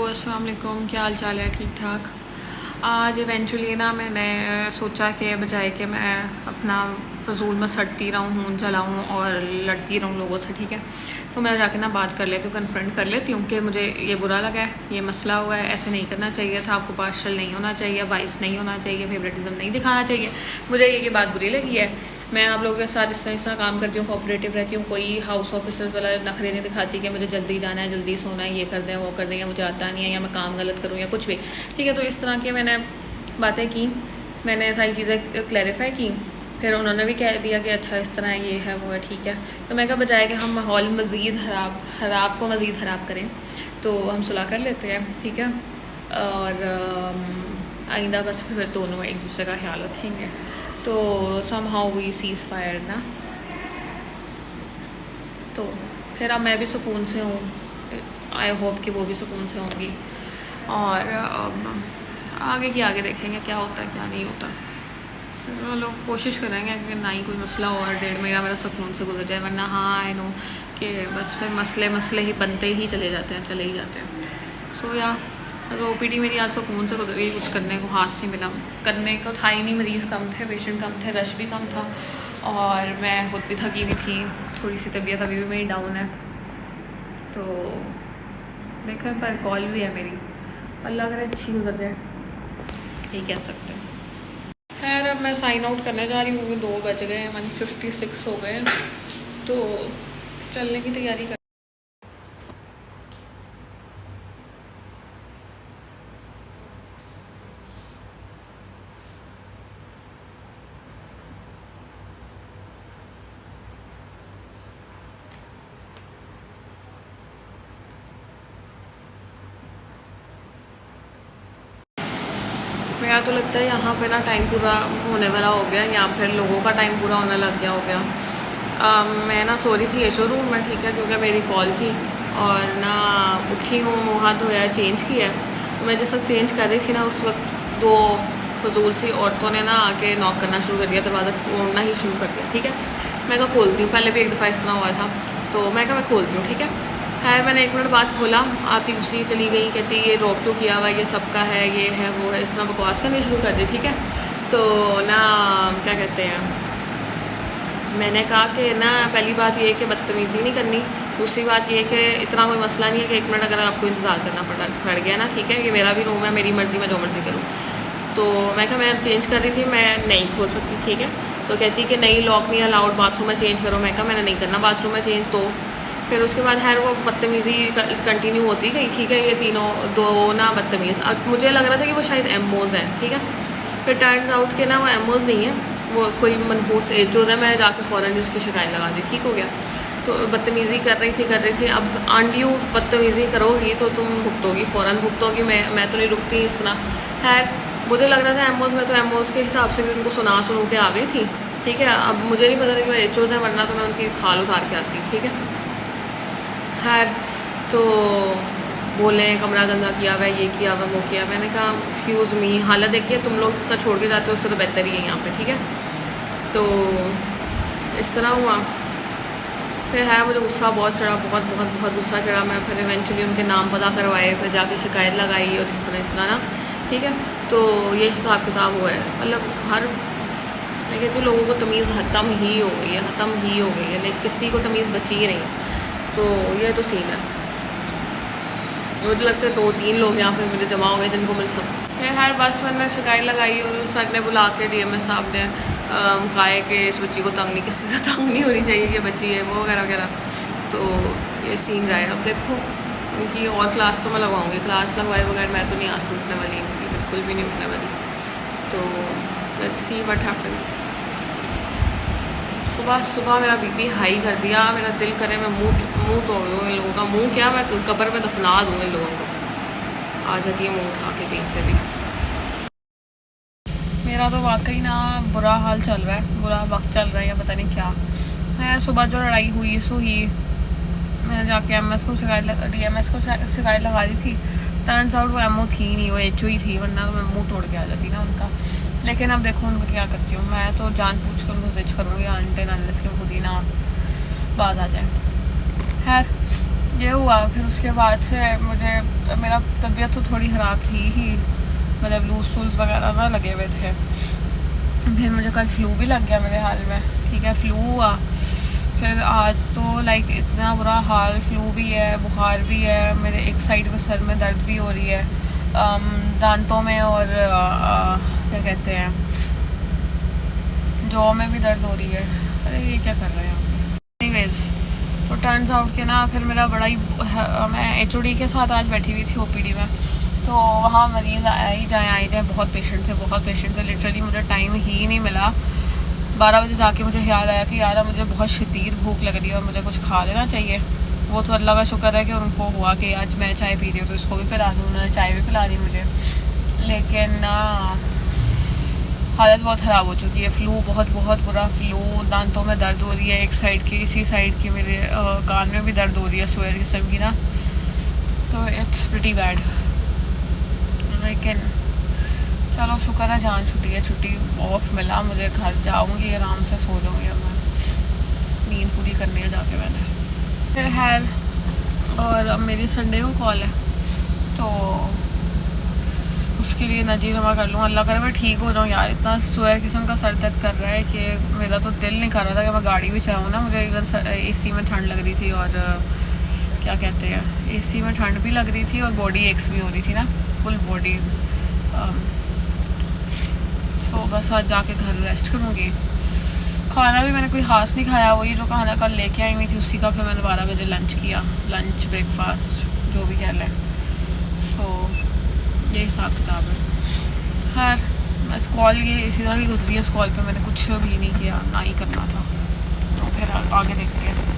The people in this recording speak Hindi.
अस्सलाम वालेकुम, क्या हाल चाल है? ठीक ठाक। आज इवेंचुअली ना मैंने सोचा कि बजाय कि मैं अपना फ़जूल में सड़ती रहूँ, जलाऊँ और लड़ती रहूँ लोगों से, ठीक है, तो मैं जाके ना बात कर लेती हूँ, कन्फ्रंट कर लेती हूँ कि मुझे ये बुरा लगा है, ये मसला हुआ है, ऐसे नहीं करना चाहिए था, आपको पार्शल नहीं होना चाहिए, बाइस नहीं होना चाहिए, फेवरेटिज्म नहीं दिखाना चाहिए, मुझे ये बात बुरी लगी है। मैं आप लोगों के साथ इस तरह काम करती हूँ, कोऑपरेटिव रहती हूँ, कोई हाउस ऑफिसर्स वाला नखरे नहीं दिखाती कि मुझे जल्दी जाना है, जल्दी सोना है, ये कर दें, वो कर दें, या मुझे आता नहीं है, या मैं काम गलत करूँ, या कुछ भी, ठीक है। तो इस तरह की मैंने बातें की, मैंने सारी चीज़ें क्लैरिफाई की, फिर उन्होंने भी कह दिया कि अच्छा इस तरह ये है वो है, ठीक है। तो मैं कहा बजाय कि हम माहौल मज़ीद ख़राब को मज़ीद ख़राब करें, तो हम सुलह कर लेते हैं, ठीक है। और आइंदा बस फिर दोनों एक दूसरे का ख्याल रखेंगे। तो somehow we cease fire ना, तो फिर अब मैं भी सुकून से हूँ, आई होप कि वो भी सुकून से होंगी। और आगे की आगे देखेंगे क्या होता है क्या नहीं होता। फिर लोग कोशिश करेंगे कि ना ही कोई मसला हो और 1.5 महीना मेरा सुकून से गुजर जाए, वरना हाँ आई नो कि बस फिर मसले ही बनते ही चले जाते हैं, चले ही जाते हैं। सो या तो OPD मेरी आज सुकून से गुजर गई, कुछ करने को हाथ से मिला, करने को था ही नहीं, मरीज़ कम थे, पेशेंट कम थे, रश भी कम था, और मैं खुद भी थकी हुई थी, थोड़ी सी तबीयत अभी भी मेरी डाउन है। तो देखें, पर कॉल भी है मेरी, अल्लाह करे अच्छी गुजर जाए, यही कह सकते हैं। खैर अब मैं साइन आउट करने जा रही हूँ क्योंकि 2 बज गए हैं, 1:56 हो गए हैं, तो चलने की तैयारी कर। मेरा तो लगता है यहाँ पे ना टाइम पूरा होने वाला हो गया, या फिर लोगों का टाइम पूरा होने लग गया हो गया। मैं ना सो रही थी एचओ रूम में, ठीक है, क्योंकि मेरी कॉल थी, और ना उठी हूँ, मुँह हाथ धोया, चेंज किया। तो मैं जिस वक्त चेंज कर रही थी ना, उस वक्त 2 फजूल सी औरतों ने ना आके नॉक करना शुरू कर दिया, दरवाज़ा तोड़ना ही शुरू कर दिया, ठीक है। मैं कहा खोलती हूँ, पहले भी एक दफ़ा इस तरह हुआ था, तो मैं कहा मैं खोलती हूँ, ठीक है। खैर मैंने 1 मिनट बाद खोला, आती घुसी चली गई, कहती ये रोक क्यों किया हुआ, ये सबका है, ये है वो है, इस तरह बकवास करनी शुरू कर दी, ठीक है। तो ना क्या कहते हैं, मैंने कहा कि ना पहली बात ये है कि बदतमीज़ी नहीं करनी, दूसरी बात ये है कि इतना कोई मसला नहीं है कि 1 मिनट अगर आपको इंतज़ार करना पड़ गया ना, ठीक है, ये मेरा भी रूम है, मेरी मर्ज़ी, मैं जो मर्ज़ी करूँ। तो मैं कहा मैं चेंज कर रही थी, मैं नहीं खोल सकती, ठीक है। तो कहती कि नहीं लॉक नहीं अलाउड, बाथरूम में चेंज करो। मैं कहा मैंने नहीं करना बाथरूम में चेंज। तो फिर उसके बाद खैर वो बदतमीज़ी कंटिन्यू होती गई, ठीक है। ये तीनों 2 ना बदतमीज़, अब मुझे लग रहा था कि वो शायद एमओज़ हैं, ठीक है। फिर टर्न्स आउट के ना वो एमओज़ नहीं है, वो कोई मनहूस एजोज़ है। मैं जाके फ़ौरन उसकी शिकायत लगा दी, ठीक हो गया। तो बदतमीज़ी कर रही थी। अब आंडियो बदतमीज़ी करोगी तो तुम भुगतोगी, फ़ौरन भुगतोगी, मैं तो नहीं रुकती इस तरह। खैर मुझे लग रहा था एमओज़ में, तो एमओज़ के हिसाब से भी उनको सुना के आ गई थी, ठीक है। अब मुझे नहीं पता था कि वो एचओज़ हैं, वरना तो मैं उनकी खाल उतार के आती, ठीक है। खैर तो बोले कमरा गंदा किया हुआ है, ये किया हुआ, वो किया। मैंने कहा एक्सक्यूज़ मी, हालत देखिए, तुम लोग जिससे छोड़ के जाते हो उससे तो बेहतर ही है यहाँ पे, ठीक है। तो इस तरह हुआ। फिर है मुझे गुस्सा बहुत चढ़ा, बहुत गुस्सा चढ़ा। मैं फिर इवेंचुअली उनके नाम पता करवाए, फिर जाके शिकायत लगाई, और इस तरह ना, ठीक है। तो ये हिसाब किताब हुआ है, मतलब हर मैं कहती हूँ लोगों को तमीज़ ख़त्म ही हो गई है, लेकिन किसी को तमीज़ बची ही नहीं। तो ये तो सीन है। मुझे लगता है 2-3 लोग यहाँ पे मुझे जमा हो गए जिनको मुझे सब हर बस मैंने शिकायत लगाई, और सर ने बुला के DMS साहब ने कहा है कि इस बच्ची को तंग नहीं, किसी को तंग नहीं होनी चाहिए कि बच्ची है वो वगैरह वगैरह। तो ये सीन रहा है। अब देखो उनकी और क्लास तो मैं लगवाऊँगी, क्लास लगवाए बगैर मैं तो नहीं आंसू उठने वाली, इनकी बिल्कुल भी नहीं उठने वाली। तो लेट्स सी व्हाट हैपेंस। सुबह मेरा बीपी हाई कर दिया, मेरा दिल करे मैं मुंह तोड़ दूँ इन लोगों का। मुंह क्या, मैं कब्र में दफना दूँ इन लोगों को। आ जाती है मुंह उठा के कहीं से भी। मेरा तो वाकई ना बुरा हाल चल रहा है, बुरा वक्त चल रहा है, या पता नहीं क्या है। सुबह जो लड़ाई हुई सो ही मैंने जाके DMS को शिकायत लगा दी थी। टर्न्स आउट वो एमओ थी नहीं, वो एचओ ही थी, वरना तो मैं मुँह तोड़ के आ जाती ना उनका। लेकिन अब देखो उनको क्या करती हूँ, मैं तो जानबूझ कर उनको जिच करूँगी, अनटिल अनलेस के खुद ही ना बाज आ जाए। खैर ये हुआ, फिर उसके बाद से मुझे मेरा तबीयत तो थोड़ी ख़राब थी ही, मतलब लूज सूज वगैरह ना लगे हुए थे। फिर मुझे कल फ्लू भी लग गया मेरे हाल में, ठीक है, फ्लू हुआ। फिर आज तो लाइक इतना बुरा हाल, फ्लू भी है, बुखार भी है, मेरे एक साइड में सर में दर्द भी हो रही है, दांतों में, और क्या कहते हैं, जॉ में भी दर्द हो रही है। अरे ये क्या कर रहे हैं। एनीवेज, तो टर्न्स आउट के ना फिर मेरा बड़ा ही, मैं HOD के साथ आज बैठी हुई थी OPD में, तो वहाँ मरीज़ आई जाए बहुत पेशेंट थे लिटरली मुझे टाइम ही नहीं मिला। 12 बजे जाके मुझे याद आया कि यार मुझे बहुत शदीद भूख लग रही है और मुझे कुछ खा लेना चाहिए। वो तो अल्लाह का शुक्र है कि उनको हुआ कि आज मैं चाय पी रही हूँ तो इसको भी पिला दूँ, उन्होंने चाय भी पिला दी मुझे। लेकिन ना हालत बहुत ख़राब हो चुकी है, फ्लू बहुत बुरा फ्लू, दांतों में दर्द हो रही है, एक साइड की, इसी साइड की मेरे कान में भी दर्द हो रही है, स्वेयर किस्म की ना, तो इट्स प्रिटी बैड। लेकिन चलो शुक्र है जान छुट्टी है, छुट्टी ऑफ मिला मुझे, घर जाऊंगी आराम से सो जाऊंगी, अब मैं नींद पूरी करनी है जाके मैंने। फिर खैर, और अब मेरी संडे को कॉल है, तो उसके लिए नजी जमा कर लूँ, अल्लाह करे मैं ठीक हो जाऊँ यार। इतना स्वेयर किस्म का सर दर्द कर रहा है कि मेरा तो दिल नहीं कर रहा था कि मैं गाड़ी भी चलाऊँ ना। मुझे इवन AC में ठंड लग रही थी, और क्या कहते हैं, AC में ठंड भी लग रही थी और बॉडी एक्स भी हो रही थी ना, फुल बॉडी। तो बस आज जाके घर रेस्ट करूँगी। खाना भी मैंने कोई खास नहीं खाया, वही जो खाना कल लेके आई हुई थी उसी का फिर मैंने 12 बजे लंच किया, लंच ब्रेकफास्ट जो भी कह लें। सो ये हिसाब किताब है। खैर बस कॉल ये इसी तरह की गुजरी है, इस कॉल पे मैंने कुछ भी नहीं किया, ना ही करना था, तो फिर आगे देखते हैं।